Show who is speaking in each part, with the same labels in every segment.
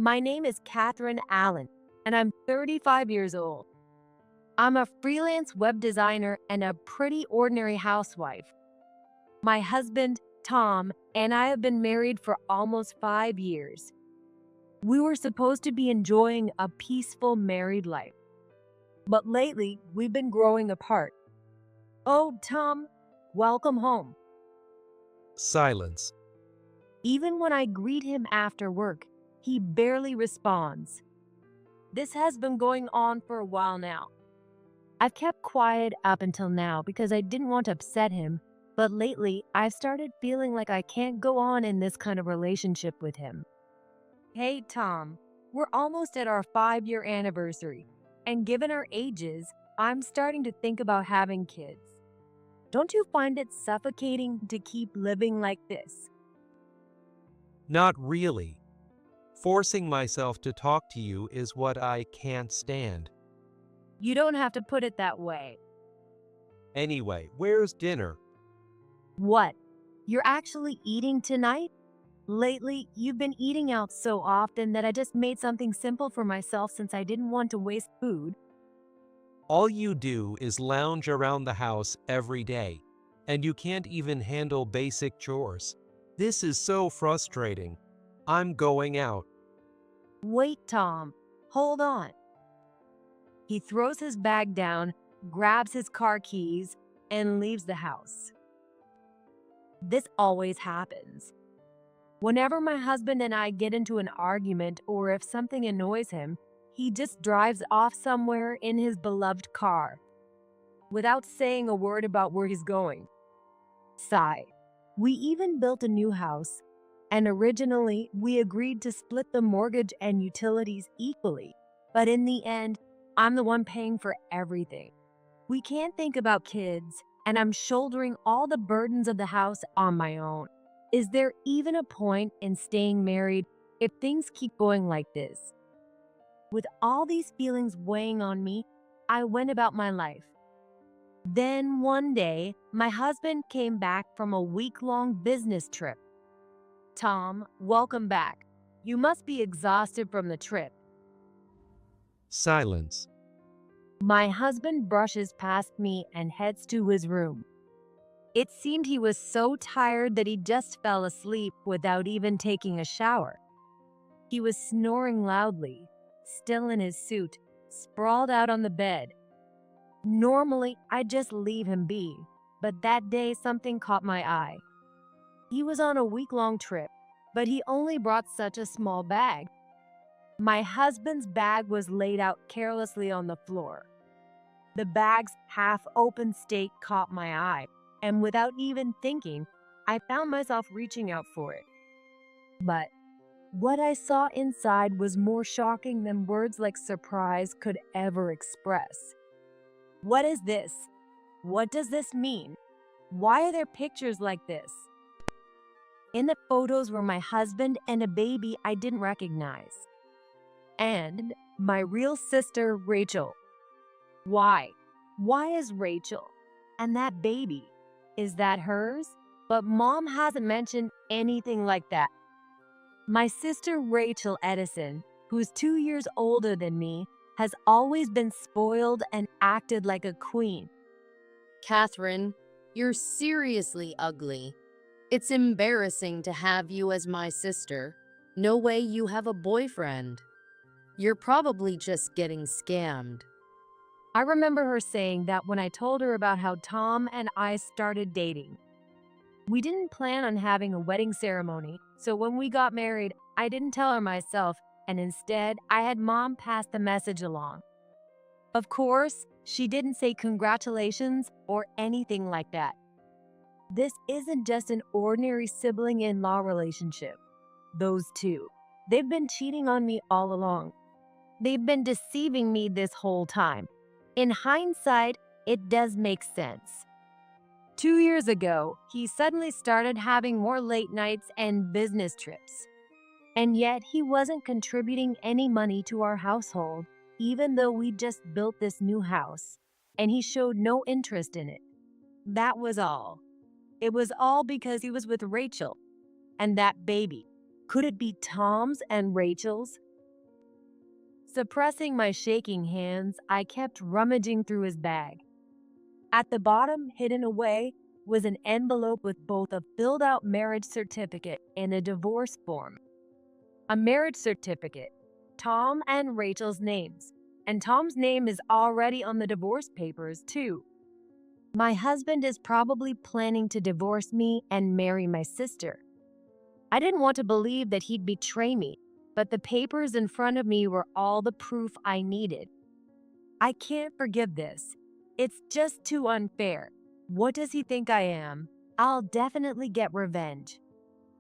Speaker 1: My name is Catherine Allen, and I'm 35 years old. I'm a freelance web designer and a pretty ordinary housewife. My husband, Tom, and I have been married for almost 5 years. We were supposed to be enjoying a peaceful married life, but lately we've been growing apart. Oh, Tom, welcome home.
Speaker 2: Silence.
Speaker 1: Even when I greet him after work, he barely responds. This has been going on for a while now. I've kept quiet up until now because I didn't want to upset him, but lately I've started feeling like I can't go on in this kind of relationship with him. Hey, Tom, we're almost at our 5-year anniversary, and given our ages, I'm starting to think about having kids. Don't you find it suffocating to keep living like this?
Speaker 2: Not really. Forcing myself to talk to you is what I can't stand.
Speaker 1: You don't have to put it that way.
Speaker 2: Anyway, where's dinner?
Speaker 1: What? You're actually eating tonight? Lately, you've been eating out so often that I just made something simple for myself since I didn't want to waste food.
Speaker 2: All you do is lounge around the house every day, and you can't even handle basic chores. This is so frustrating. I'm going out.
Speaker 1: Wait, Tom. Hold on. He throws his bag down, grabs his car keys, and leaves the house. This always happens. Whenever my husband and I get into an argument or if something annoys him, he just drives off somewhere in his beloved car without saying a word about where he's going. Sigh. We even built a new house, and originally we agreed to split the mortgage and utilities equally, but in the end, I'm the one paying for everything. We can't think about kids, and I'm shouldering all the burdens of the house on my own. Is there even a point in staying married if things keep going like this? With all these feelings weighing on me, I went about my life. Then one day, my husband came back from a week-long business trip. Tom, welcome back. You must be exhausted from the trip.
Speaker 2: Silence.
Speaker 1: My husband brushes past me and heads to his room. It seemed he was so tired that he just fell asleep without even taking a shower. He was snoring loudly, still in his suit, sprawled out on the bed. Normally, I'd just leave him be, but that day something caught my eye. He was on a week-long trip, but he only brought such a small bag. My husband's bag was laid out carelessly on the floor. The bag's half-open state caught my eye, and without even thinking, I found myself reaching out for it. But what I saw inside was more shocking than words like surprise could ever express. What is this? What does this mean? Why are there pictures like this? In the photos were my husband and a baby I didn't recognize. And my real sister, Rachel. Why? Why is Rachel? And that baby? Is that hers? But Mom hasn't mentioned anything like that. My sister Rachel Edison, who's 2 years older than me, has always been spoiled and acted like a queen.
Speaker 3: Catherine, you're seriously ugly. It's embarrassing to have you as my sister. No way you have a boyfriend. You're probably just getting scammed.
Speaker 1: I remember her saying that when I told her about how Tom and I started dating. We didn't plan on having a wedding ceremony, so when we got married, I didn't tell her myself, and instead, I had Mom pass the message along. Of course, she didn't say congratulations or anything like that. This isn't just an ordinary sibling-in-law relationship. Those two, they've been cheating on me all along. They've been deceiving me this whole time. In hindsight, it does make sense. 2 years ago, he suddenly started having more late nights and business trips. And yet, he wasn't contributing any money to our household, even though we just built this new house, and he showed no interest in it. That was all. It was all because he was with Rachel. And that baby. Could it be Tom's and Rachel's? Suppressing my shaking hands, I kept rummaging through his bag. At the bottom, hidden away, was an envelope with both a filled out marriage certificate and a divorce form. A marriage certificate, Tom and Rachel's names, and Tom's name is already on the divorce papers, too. My husband is probably planning to divorce me and marry my sister. I didn't want to believe that he'd betray me, but the papers in front of me were all the proof I needed. I can't forgive this. It's just too unfair. What does he think I am? I'll definitely get revenge.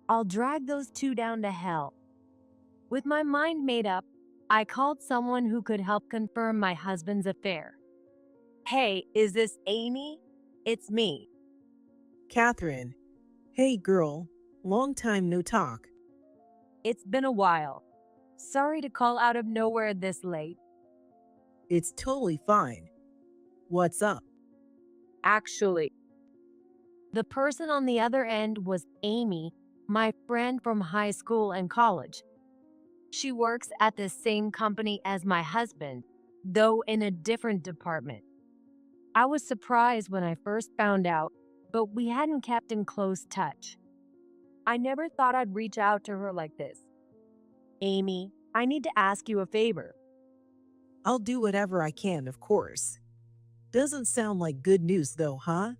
Speaker 1: I'll drag those two down to hell. With my mind made up, I called someone who could help confirm my husband's affair. Hey, is this Amy? It's me.
Speaker 4: Catherine, hey girl, long time no talk.
Speaker 1: It's been a while. Sorry to call out of nowhere this late.
Speaker 4: It's totally fine. What's up?
Speaker 1: Actually, the person on the other end was Amy, my friend from high school and college. She works at the same company as my husband, though in a different department. I was surprised when I first found out, but we hadn't kept in close touch. I never thought I'd reach out to her like this. Amy, I need to ask you a favor.
Speaker 4: I'll do whatever I can, of course. Doesn't sound like good news though, huh?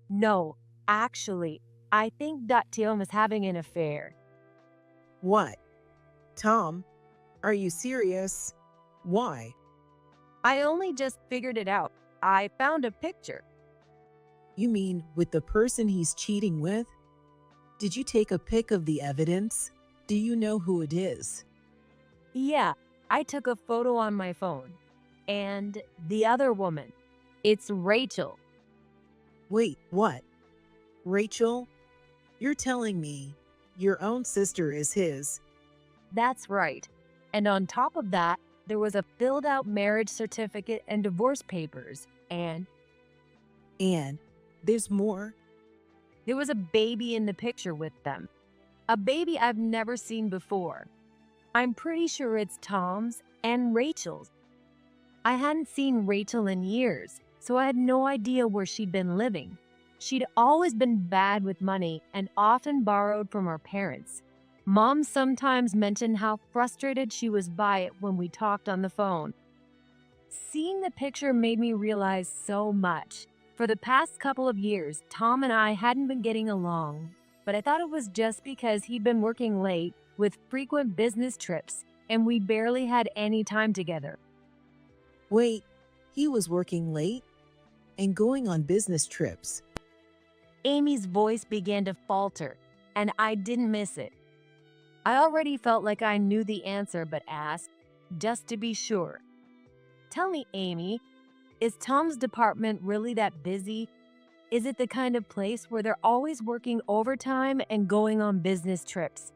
Speaker 1: No, actually, I think Tom is having an affair.
Speaker 4: What? Tom, are you serious? Why?
Speaker 1: I only just figured it out. I found a picture.
Speaker 4: You mean with the person he's cheating with? Did you take a pic of the evidence? Do you know who it is?
Speaker 1: Yeah, I took a photo on my phone. And the other woman, it's Rachel.
Speaker 4: Wait, what? Rachel? You're telling me your own sister is his?
Speaker 1: That's right. And on top of that, there was a filled out marriage certificate and divorce papers. And
Speaker 4: there's more?
Speaker 1: there was a baby in the picture with them. A baby I've never seen before. I'm pretty sure it's Tom's and Rachel's. I hadn't seen Rachel in years, so I had no idea where she'd been living. She'd always been bad with money and often borrowed from her parents. Mom sometimes mentioned how frustrated she was by it when we talked on the phone. Seeing the picture made me realize so much. For the past couple of years, Tom and I hadn't been getting along, but I thought it was just because he'd been working late with frequent business trips, and we barely had any time together.
Speaker 4: Wait, he was working late and going on business trips.
Speaker 1: Amy's voice began to falter, and I didn't miss it. I already felt like I knew the answer, but asked, just to be sure. Tell me, Amy, is Tom's department really that busy? Is it the kind of place where they're always working overtime and going on business trips?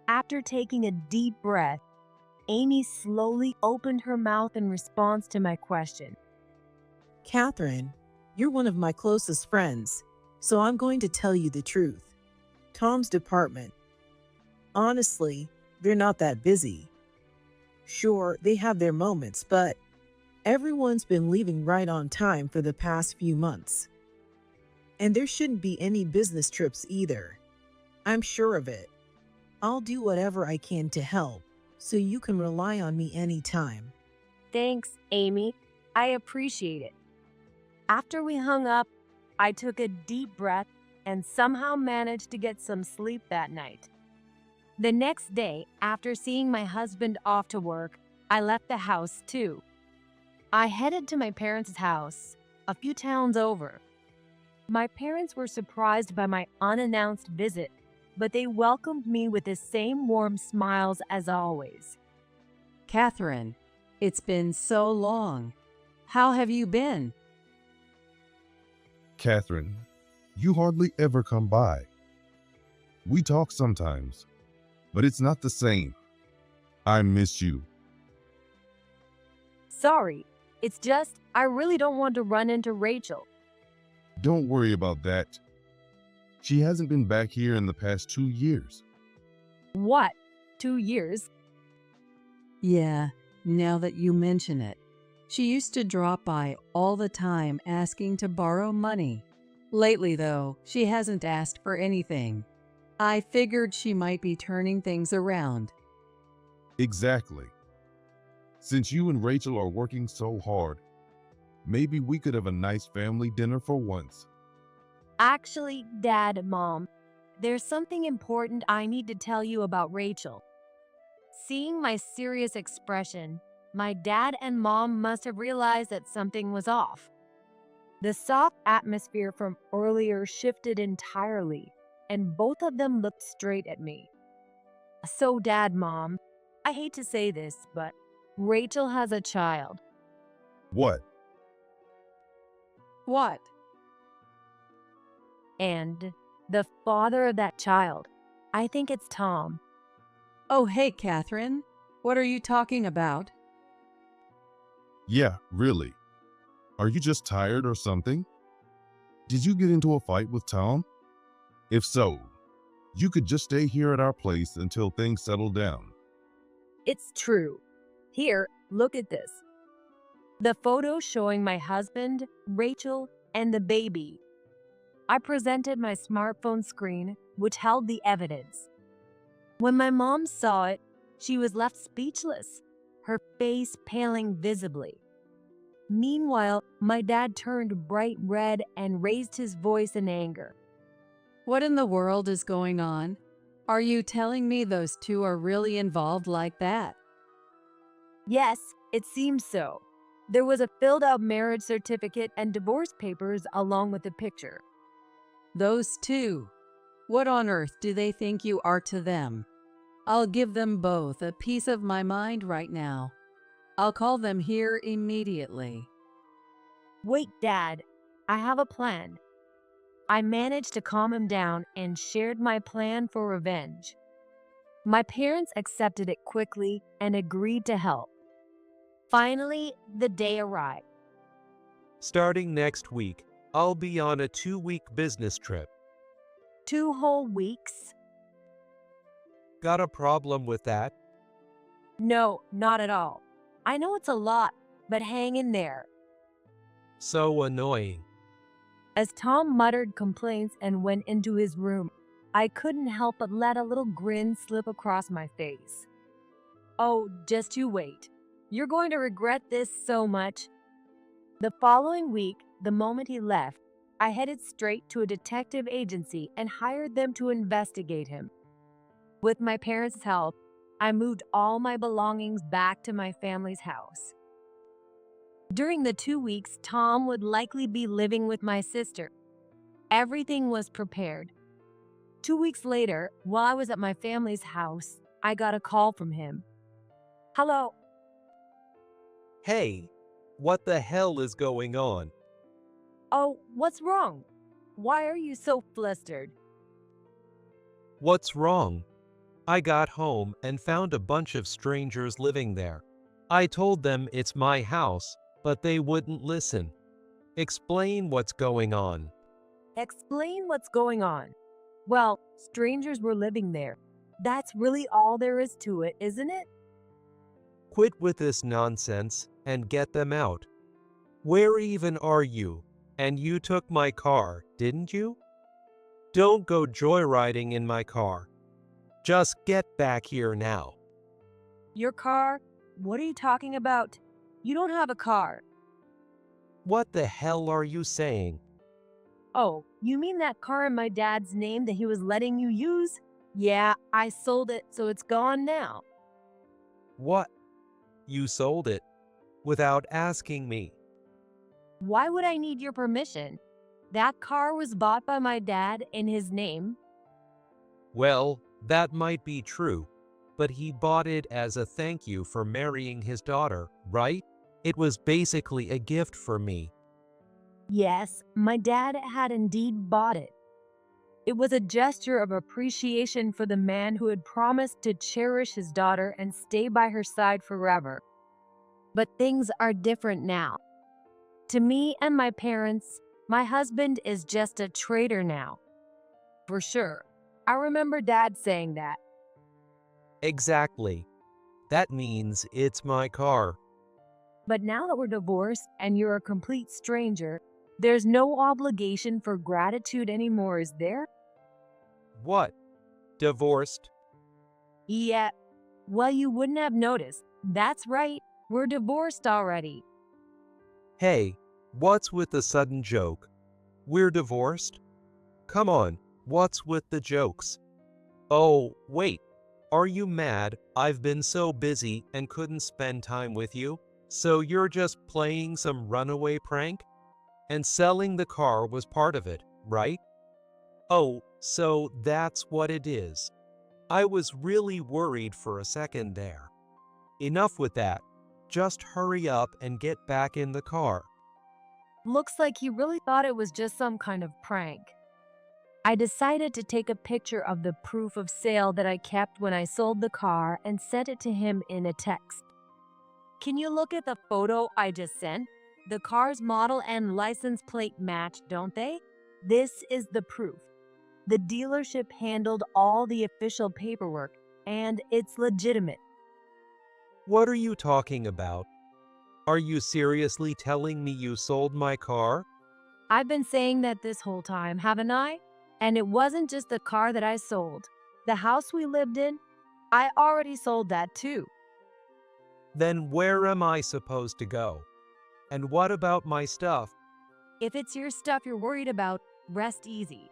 Speaker 1: After taking a deep breath, Amy slowly opened her mouth in response to my question.
Speaker 4: Catherine, you're one of my closest friends, so I'm going to tell you the truth. Tom's department. Honestly, they're not that busy. Sure, they have their moments, but everyone's been leaving right on time for the past few months. And there shouldn't be any business trips either. I'm sure of it. I'll do whatever I can to help, so you can rely on me anytime.
Speaker 1: Thanks, Amy. I appreciate it. After we hung up, I took a deep breath and somehow managed to get some sleep that night. The next day, after seeing my husband off to work, I left the house too. I headed to my parents' house, a few towns over. My parents were surprised by my unannounced visit, but they welcomed me with the same warm smiles as always.
Speaker 5: Catherine, it's been so long. How have you been?
Speaker 6: Catherine, you hardly ever come by. We talk sometimes, but it's not the same. I miss you.
Speaker 1: Sorry, it's just I really don't want to run into Rachel.
Speaker 6: Don't worry about that. She hasn't been back here in the past 2 years.
Speaker 1: What? 2 years?
Speaker 5: Yeah, now that you mention it. She used to drop by all the time asking to borrow money. Lately, though, she hasn't asked for anything. I figured she might be turning things around.
Speaker 6: Exactly. Since you and Rachel are working so hard, maybe we could have a nice family dinner for once.
Speaker 1: Actually, Dad, Mom, there's something important I need to tell you about Rachel. Seeing my serious expression, my dad and mom must have realized that something was off. The soft atmosphere from earlier shifted entirely, and both of them looked straight at me. So, Dad, Mom, I hate to say this, but Rachel has a child.
Speaker 6: What?
Speaker 5: What?
Speaker 1: And the father of that child, I think it's Tom.
Speaker 5: Oh, hey, Catherine. What are you talking about?
Speaker 6: Yeah, really. Are you just tired or something? Did you get into a fight with Tom? If so, you could just stay here at our place until things settle down.
Speaker 1: It's true. Here, look at this. The photo showing my husband, Rachel, and the baby. I presented my smartphone screen, which held the evidence. When my mom saw it, she was left speechless, her face paling visibly. Meanwhile, my dad turned bright red and raised his voice in anger.
Speaker 5: What in the world is going on? Are you telling me those two are really involved like that?
Speaker 1: Yes, it seems so. There was a filled-out marriage certificate and divorce papers along with the picture.
Speaker 5: Those two. What on earth do they think you are to them? I'll give them both a piece of my mind right now. I'll call them here immediately.
Speaker 1: Wait, Dad, I have a plan. I managed to calm him down and shared my plan for revenge. My parents accepted it quickly and agreed to help. Finally, the day arrived.
Speaker 2: Starting next week, I'll be on a 2-week business trip.
Speaker 1: 2 whole weeks?
Speaker 2: Got a problem with that?
Speaker 1: No, not at all. I know it's a lot, but hang in there.
Speaker 2: So annoying.
Speaker 1: As Tom muttered complaints and went into his room, I couldn't help but let a little grin slip across my face. Oh, just you wait. You're going to regret this so much. The following week, the moment he left, I headed straight to a detective agency and hired them to investigate him. With my parents' help, I moved all my belongings back to my family's house. During the 2 weeks, Tom would likely be living with my sister. Everything was prepared. 2 weeks later, while I was at my family's house, I got a call from him. Hello.
Speaker 2: Hey, what the hell is going on?
Speaker 1: Oh, what's wrong? Why are you so flustered?
Speaker 2: What's wrong? I got home and found a bunch of strangers living there. I told them it's my house, but they wouldn't listen. Explain what's going on.
Speaker 1: Explain what's going on. Well, strangers were living there. That's really all there is to it, isn't it?
Speaker 2: Quit with this nonsense and get them out. Where even are you? And you took my car, didn't you? Don't go joyriding in my car. Just get back here now.
Speaker 1: Your car? What are you talking about? You don't have a car.
Speaker 2: What the hell are you saying?
Speaker 1: Oh, you mean that car in my dad's name that he was letting you use? Yeah, I sold it, so it's gone now.
Speaker 2: What? You sold it without asking me.
Speaker 1: Why would I need your permission? That car was bought by my dad in his name.
Speaker 2: Well, that might be true, but he bought it as a thank you for marrying his daughter, right? It was basically a gift for me.
Speaker 1: Yes, my dad had indeed bought it. It was a gesture of appreciation for the man who had promised to cherish his daughter and stay by her side forever. But things are different now. To me and my parents, my husband is just a traitor now. For sure. I remember Dad saying that.
Speaker 2: Exactly. That means it's my car.
Speaker 1: But now that we're divorced and you're a complete stranger, there's no obligation for gratitude anymore, is there?
Speaker 2: What? Divorced?
Speaker 1: Yeah. Well, you wouldn't have noticed. That's right. We're divorced already.
Speaker 2: Hey, what's with the sudden joke? We're divorced? Come on, what's with the jokes? Oh, wait. Are you mad I've been so busy and couldn't spend time with you? So you're just playing some runaway prank? And selling the car was part of it, right? Oh, so that's what it is. I was really worried for a second there. Enough with that. Just hurry up and get back in the car.
Speaker 1: Looks like he really thought it was just some kind of prank. I decided to take a picture of the proof of sale that I kept when I sold the car and sent it to him in a text. Can you look at the photo I just sent? The car's model and license plate match, don't they? This is the proof. The dealership handled all the official paperwork, and it's legitimate.
Speaker 2: What are you talking about? Are you seriously telling me you sold my car?
Speaker 1: I've been saying that this whole time, haven't I? And it wasn't just the car that I sold. The house we lived in, I already sold that too.
Speaker 2: Then where am I supposed to go? And what about my stuff?
Speaker 1: If it's your stuff you're worried about, rest easy.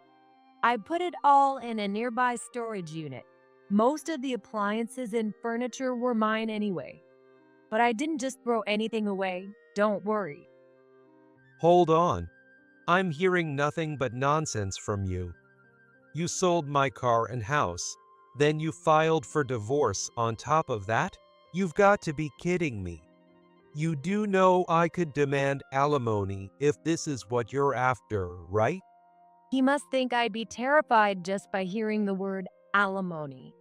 Speaker 1: I put it all in a nearby storage unit. Most of the appliances and furniture were mine anyway. But I didn't just throw anything away, don't worry.
Speaker 2: Hold on. I'm hearing nothing but nonsense from you. You sold my car and house. Then you filed for divorce on top of that? You've got to be kidding me. You do know I could demand alimony if this is what you're after, right?
Speaker 1: He must think I'd be terrified just by hearing the word alimony.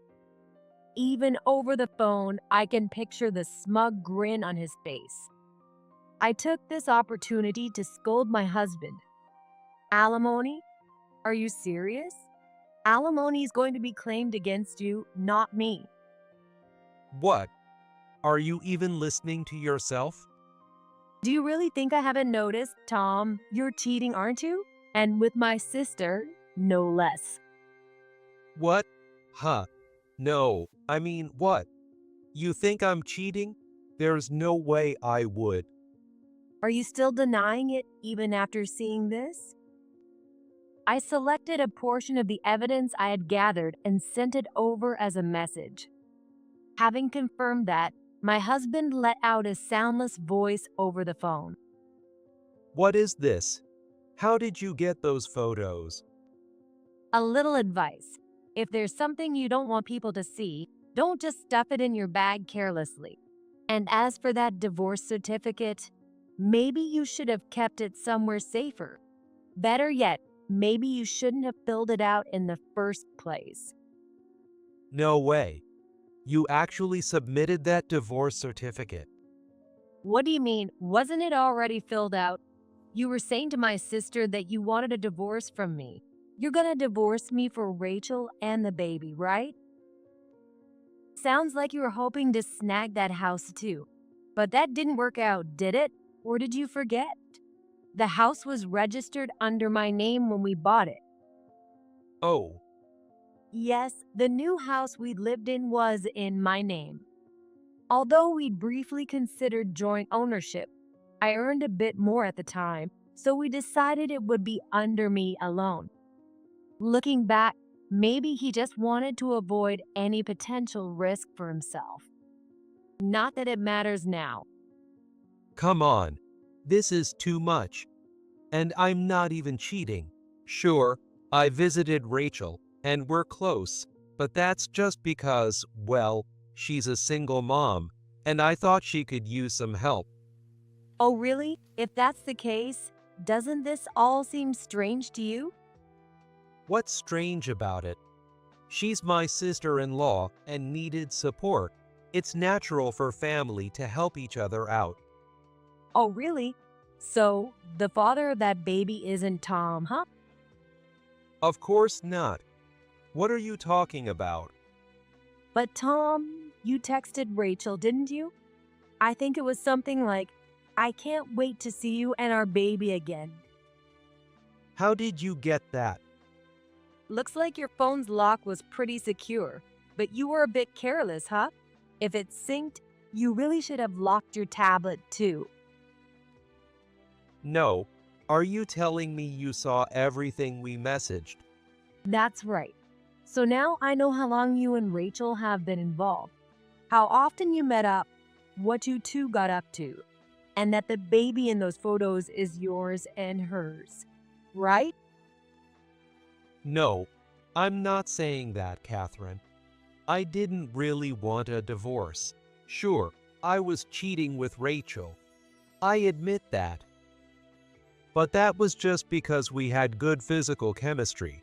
Speaker 1: Even over the phone, I can picture the smug grin on his face. I took this opportunity to scold my husband. Alimony? Are you serious? Alimony is going to be claimed against you, not me.
Speaker 2: What? Are you even listening to yourself?
Speaker 1: Do you really think I haven't noticed, Tom? You're cheating, aren't you? And with my sister, no less.
Speaker 2: What? Huh? No, I mean, what? You think I'm cheating? There's no way I would.
Speaker 1: Are you still denying it even after seeing this? I selected a portion of the evidence I had gathered and sent it over as a message. Having confirmed that, my husband let out a soundless voice over the phone.
Speaker 2: What is this? How did you get those photos?
Speaker 1: A little advice. If there's something you don't want people to see, don't just stuff it in your bag carelessly. And as for that divorce certificate, maybe you should have kept it somewhere safer. Better yet, maybe you shouldn't have filled it out in the first place.
Speaker 2: No way. You actually submitted that divorce certificate.
Speaker 1: What do you mean? Wasn't it already filled out? You were saying to my sister that you wanted a divorce from me. You're gonna divorce me for Rachel and the baby, right? Sounds like you were hoping to snag that house too. But that didn't work out, did it? Or did you forget? The house was registered under my name when we bought it.
Speaker 2: Oh,
Speaker 1: Yes, the new house we lived in was in my name. Although we briefly considered joint ownership, I earned a bit more at the time, so we decided it would be under me alone. Looking back, maybe he just wanted to avoid any potential risk for himself. Not that it matters now.
Speaker 2: come on. This is too much. And I'm not even cheating. Sure, I visited Rachel, and we're close, but that's just because, well, she's a single mom, and I thought she could use some help.
Speaker 1: Oh, really? If that's the case, doesn't this all seem strange to you?
Speaker 2: What's strange about it? She's my sister-in-law and needed support. It's natural for family to help each other out.
Speaker 1: Oh, really? So, the father of that baby isn't Tom, huh?
Speaker 2: Of course not. What are you talking about?
Speaker 1: But Tom, You texted Rachel, didn't you? I think it was something like, I can't wait to see you and our baby again.
Speaker 2: How did you get that?
Speaker 1: Looks like your phone's lock was pretty secure, but you were a bit careless, huh? If it's synced, you really should have locked your tablet too.
Speaker 2: No. Are you telling me you saw everything we messaged?
Speaker 1: That's right. So now I know how long you and Rachel have been involved, how often you met up, what you two got up to, and that the baby in those photos is yours and hers. Right?
Speaker 2: No, I'm not saying that, Catherine. I didn't really want a divorce. Sure, I was cheating with Rachel. I admit that. But that was just because we had good physical chemistry.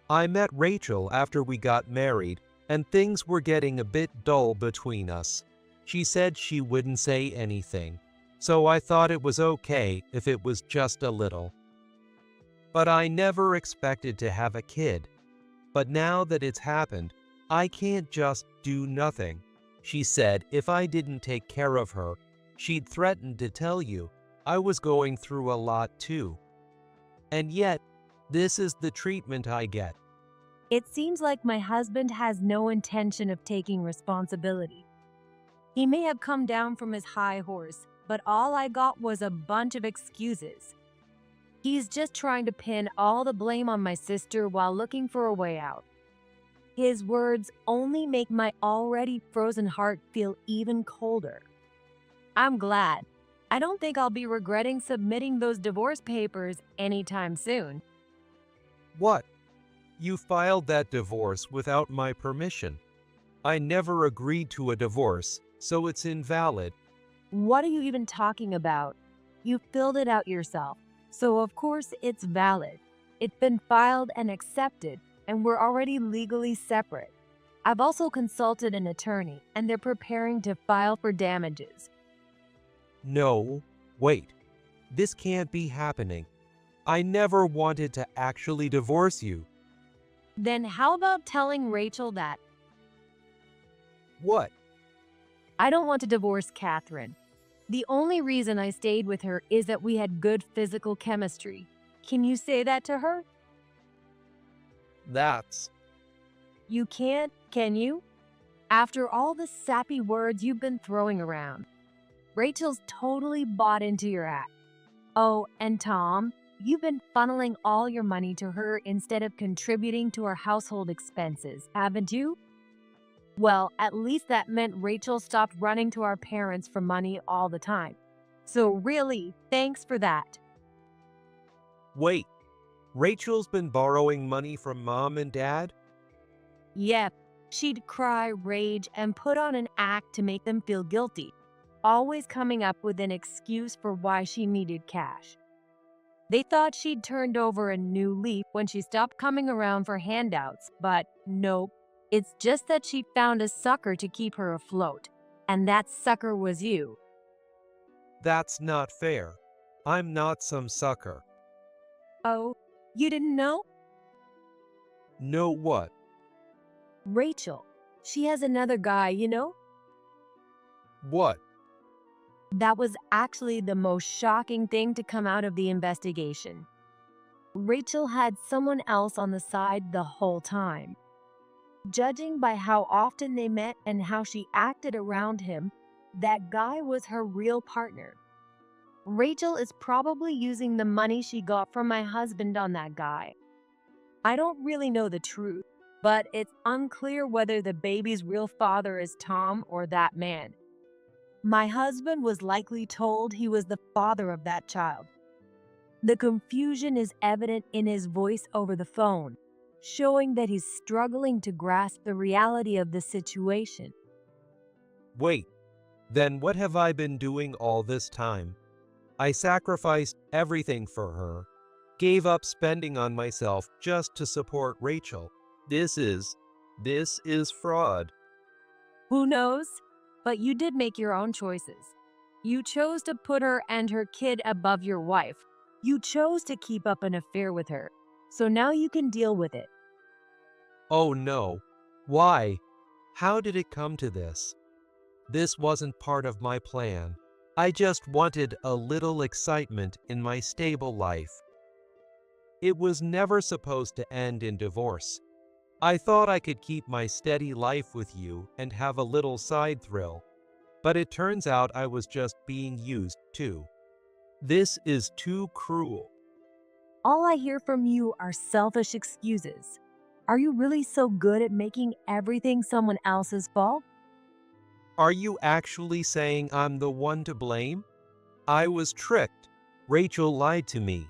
Speaker 2: I met Rachel after we got married, and things were getting a bit dull between us. She said she wouldn't say anything, so I thought it was okay if it was just a little. But I never expected to have a kid. But now that it's happened, I can't just do nothing. She said if I didn't take care of her, she'd threatened to tell you. I was going through a lot too. And yet, this is the treatment I get.
Speaker 1: It seems like my husband has no intention of taking responsibility. He may have come down from his high horse, but all I got was a bunch of excuses. He's just trying to pin all the blame on my sister while looking for a way out. His words only make my already frozen heart feel even colder. I'm glad. I don't think I'll be regretting submitting those divorce papers anytime soon.
Speaker 2: What? You filed that divorce without my permission. I never agreed to a divorce, so it's invalid.
Speaker 1: What are you even talking about? You filled it out yourself, so of course it's valid. It's been filed and accepted, and we're already legally separate. I've also consulted an attorney, and they're preparing to file for damages.
Speaker 2: No, wait. This can't be happening. I never wanted to actually divorce you.
Speaker 1: Then how about telling Rachel that?
Speaker 2: What?
Speaker 1: I don't want to divorce Catherine. The only reason I stayed with her is that we had good physical chemistry. Can you say that to her?
Speaker 2: That's...
Speaker 1: You can't, can you? After all the sappy words you've been throwing around. Rachel's totally bought into your act. Oh, and Tom, you've been funneling all your money to her instead of contributing to her household expenses, haven't you? Well, at least that meant Rachel stopped running to our parents for money all the time. So really, thanks for that.
Speaker 2: Wait. Rachel's been borrowing money from mom and dad?
Speaker 1: Yep, she'd cry, rage, and put on an act to make them feel guilty, always coming up with an excuse for why she needed cash. They thought she'd turned over a new leaf when she stopped coming around for handouts, but nope. It's just that she found a sucker to keep her afloat, and that sucker was you.
Speaker 2: That's not fair. I'm not some sucker.
Speaker 1: Oh, you didn't know?
Speaker 2: Know what?
Speaker 1: Rachel. She has another guy, you know?
Speaker 2: What?
Speaker 1: That was actually the most shocking thing to come out of the investigation. Rachel had someone else on the side the whole time. Judging by how often they met and how she acted around him, that guy was her real partner. Rachel is probably using the money she got from my husband on that guy. I don't really know the truth, but it's unclear whether the baby's real father is Tom or that man. My husband was likely told he was the father of that child. The confusion is evident in his voice over the phone, showing that he's struggling to grasp the reality of the situation.
Speaker 2: Wait. Then what have I been doing all this time? I sacrificed everything for her, gave up spending on myself just to support Rachel. This is fraud.
Speaker 1: Who knows? But you did make your own choices. You chose to put her and her kid above your wife. You chose to keep up an affair with her. So now you can deal with it.
Speaker 2: Oh no. Why? How did it come to this? This wasn't part of my plan. I just wanted a little excitement in my stable life. It was never supposed to end in divorce. I thought I could keep my steady life with you and have a little side thrill, but it turns out I was just being used too. This is too cruel.
Speaker 1: All I hear from you are selfish excuses. Are you really so good at making everything someone else's fault?
Speaker 2: Are you actually saying I'm the one to blame? I was tricked. Rachel lied to me.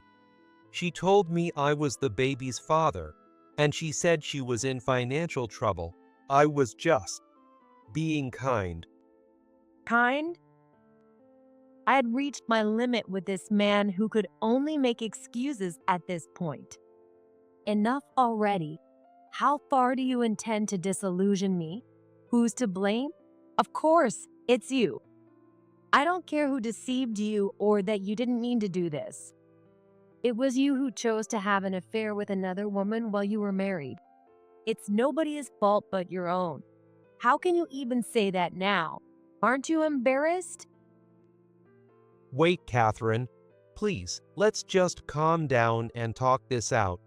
Speaker 2: She told me I was the baby's father, and she said she was in financial trouble. I was just being kind.
Speaker 1: Kind? I had reached my limit with this man who could only make excuses at this point. Enough already. How far do you intend to disillusion me? Who's to blame? Of course, it's you. I don't care who deceived you or that you didn't mean to do this. It was you who chose to have an affair with another woman while you were married. It's nobody's fault but your own. How can you even say that now? Aren't you embarrassed?
Speaker 2: Wait, Catherine. Please, let's just calm down and talk this out.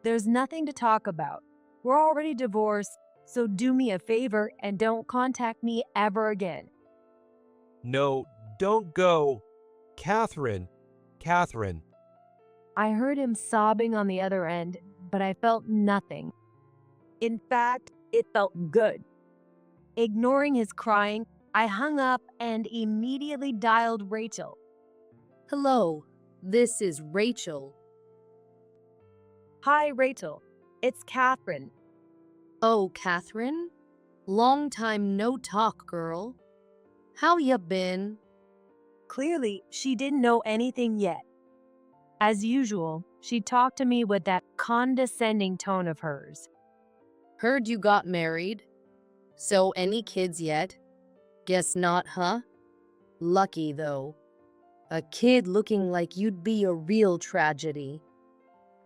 Speaker 1: There's nothing to talk about. We're already divorced, so do me a favor and don't contact me ever again.
Speaker 2: No, don't go. Catherine.
Speaker 1: I heard him sobbing on the other end, but I felt nothing. In fact, it felt good. Ignoring his crying, I hung up and immediately dialed Rachel.
Speaker 3: Hello, this is Rachel.
Speaker 1: Hi, Rachel. It's Catherine.
Speaker 3: Oh, Catherine? Long time no talk, girl. How ya been?
Speaker 1: Clearly, she didn't know anything yet. As usual, she talked to me with that condescending tone of hers.
Speaker 3: Heard you got married. So any kids yet? Guess not, huh? Lucky, though. A kid looking like you'd be a real tragedy.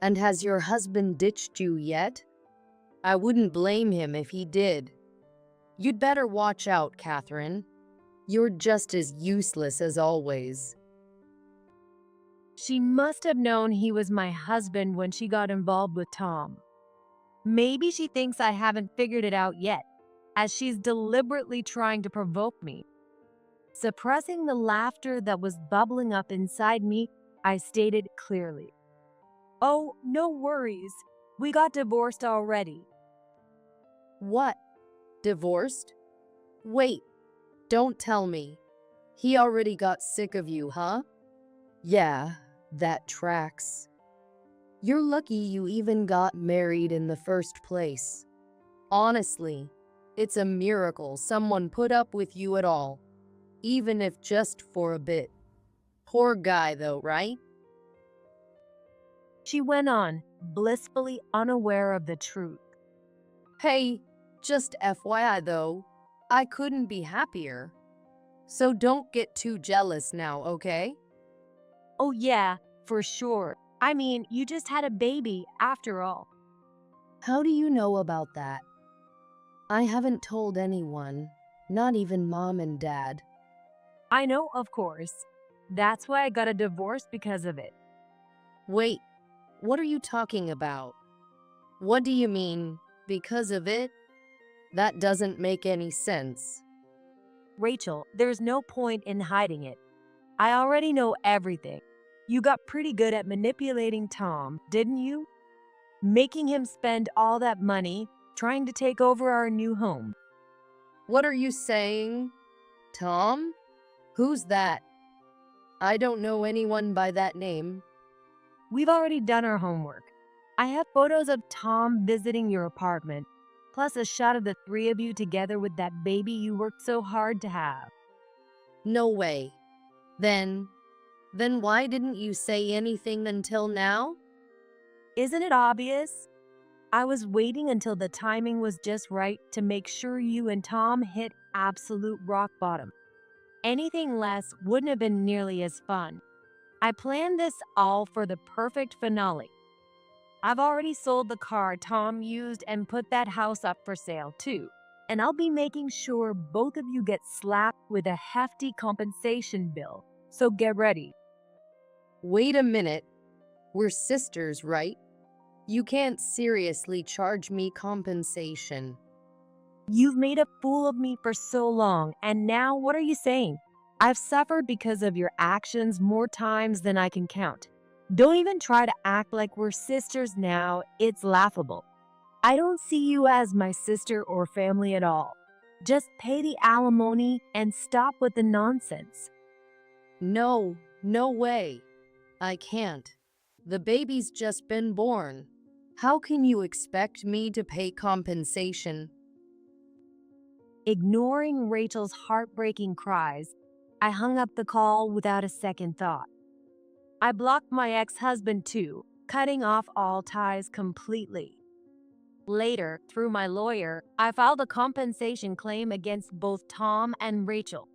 Speaker 3: And has your husband ditched you yet? I wouldn't blame him if he did. You'd better watch out, Catherine. You're just as useless as always.
Speaker 1: She must have known he was my husband when she got involved with Tom. Maybe she thinks I haven't figured it out yet, as she's deliberately trying to provoke me. Suppressing the laughter that was bubbling up inside me, I stated clearly, "Oh, no worries. We got divorced already."
Speaker 3: What? Divorced? Wait, don't tell me. He already got sick of you, huh? Yeah, that tracks. You're lucky you even got married in the first place. Honestly, it's a miracle someone put up with you at all, even if just for a bit. Poor guy though, right?
Speaker 1: She went on, blissfully unaware of the truth.
Speaker 3: Hey, just FYI though, I couldn't be happier. So don't get too jealous now, okay?
Speaker 1: Oh yeah, for sure. I mean, you just had a baby after all.
Speaker 3: How do you know about that? I haven't told anyone, not even mom and dad.
Speaker 1: I know, of course. That's why I got a divorce because of it.
Speaker 3: Wait, what are you talking about? What do you mean, because of it? That doesn't make any sense.
Speaker 1: Rachel, there's no point in hiding it. I already know everything. You got pretty good at manipulating Tom, didn't you? Making him spend all that money trying to take over our new home.
Speaker 3: What are you saying? Tom? Who's that? I don't know anyone by that name.
Speaker 1: We've already done our homework. I have photos of Tom visiting your apartment, plus a shot of the three of you together with that baby you worked so hard to have.
Speaker 3: No way. Then why didn't you say anything until now?
Speaker 1: Isn't it obvious? I was waiting until the timing was just right to make sure you and Tom hit absolute rock bottom. Anything less wouldn't have been nearly as fun. I planned this all for the perfect finale. I've already sold the car Tom used and put that house up for sale too. and I'll be making sure both of you get slapped with a hefty compensation bill. So get ready.
Speaker 3: Wait a minute. We're sisters, right? You can't seriously charge me compensation.
Speaker 1: You've made a fool of me for so long, and now what are you saying? I've suffered because of your actions more times than I can count. Don't even try to act like we're sisters now. It's laughable. I don't see you as my sister or family at all. Just pay the alimony and stop with the nonsense.
Speaker 3: No, no way. I can't. The baby's just been born. How can you expect me to pay compensation?
Speaker 1: Ignoring Rachel's heartbreaking cries, I hung up the call without a second thought. I blocked my ex-husband too, cutting off all ties completely. Later, through my lawyer, I filed a compensation claim against both Tom and Rachel.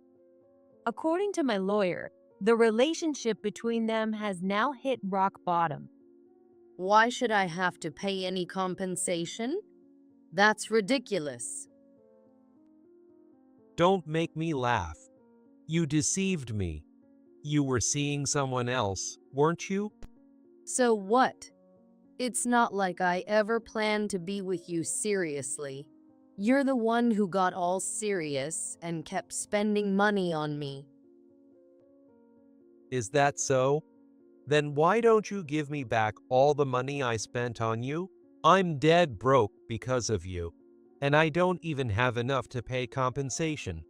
Speaker 1: According to my lawyer, the relationship between them has now hit rock bottom.
Speaker 3: Why should I have to pay any compensation? That's ridiculous.
Speaker 2: Don't make me laugh. You deceived me. You were seeing someone else, weren't you?
Speaker 3: So what? It's not like I ever planned to be with you seriously. You're the one who got all serious and kept spending money on me.
Speaker 2: Is that so? Then why don't you give me back all the money I spent on you? I'm dead broke because of you, and I don't even have enough to pay compensation.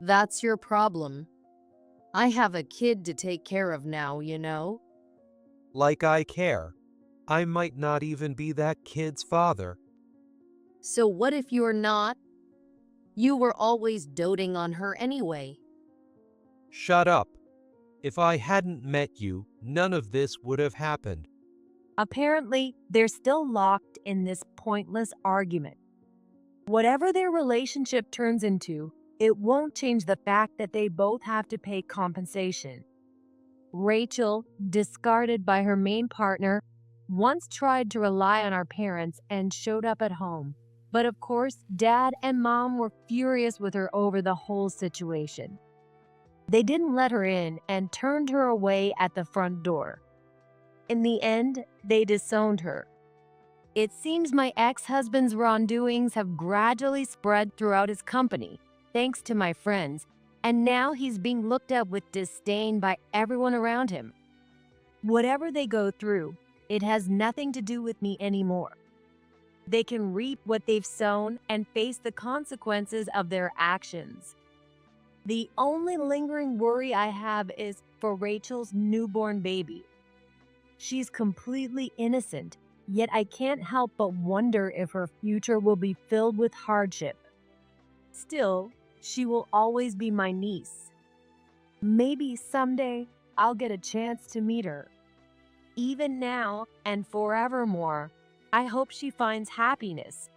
Speaker 3: That's your problem. I have a kid to take care of now, you know?
Speaker 2: Like I care. I might not even be that kid's father.
Speaker 3: So what if you're not? You were always doting on her anyway.
Speaker 2: Shut up. If I hadn't met you, none of this would have happened.
Speaker 1: Apparently, they're still locked in this pointless argument. Whatever their relationship turns into, it won't change the fact that they both have to pay compensation. Rachel, discarded by her main partner, once tried to rely on our parents and showed up at home. But of course, Dad and Mom were furious with her over the whole situation. They didn't let her in and turned her away at the front door. In the end, they disowned her. It seems my ex-husband's wrongdoings have gradually spread throughout his company, thanks to my friends, and now he's being looked at with disdain by everyone around him. Whatever they go through, it has nothing to do with me anymore. They can reap what they've sown and face the consequences of their actions. The only lingering worry I have is for Rachel's newborn baby. She's completely innocent, yet I can't help but wonder if her future will be filled with hardship. Still, she will always be my niece. Maybe someday I'll get a chance to meet her. Even now and forevermore, I hope she finds happiness